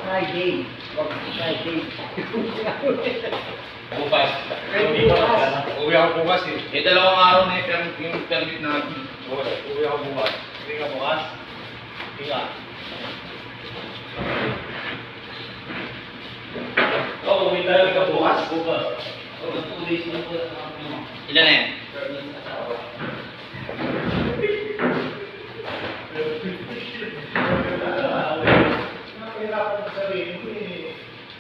Friday. Wag Friday. Bukas. Uwi ako bukas eh. Eh, dalawang araw na yung permit natin. Bukas. Uwi ako bukas. Uwi ka bukas? Uwi ka. Oo, uwi tayo ka bukas? Bukas. Ilan na yan? Nakahirapan sa sarili ko eh.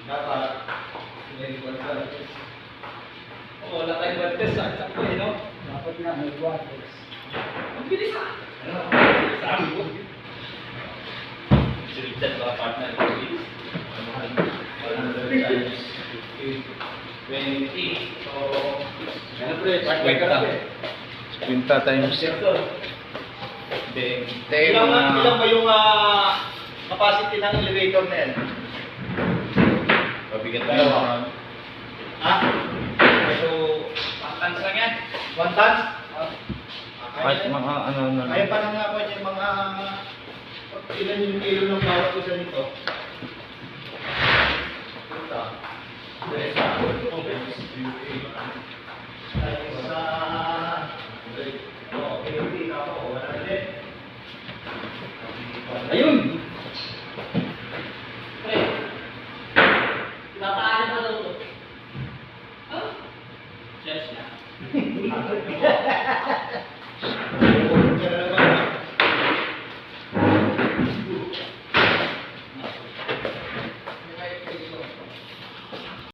Dapat. Oo, wala tayong blood test. Sakto eh, no? Dapat nga may blood test. Ang bilis ah. Sabi ko. Sulitan ba partner ko? 100 times 20. So, ano pre? Quinta times. Ilan ba yung capacity ng elevator na yan? Pabigat na. Ha? So, 1 tons lang yan? 1 tons? Kahit mga ano na. Kaya pa nga po niya mga ilan yung kilo ng bawat isa nito? Ito. Ayun! Pre, pinapaanin pa daw ito. Huh? Yes na.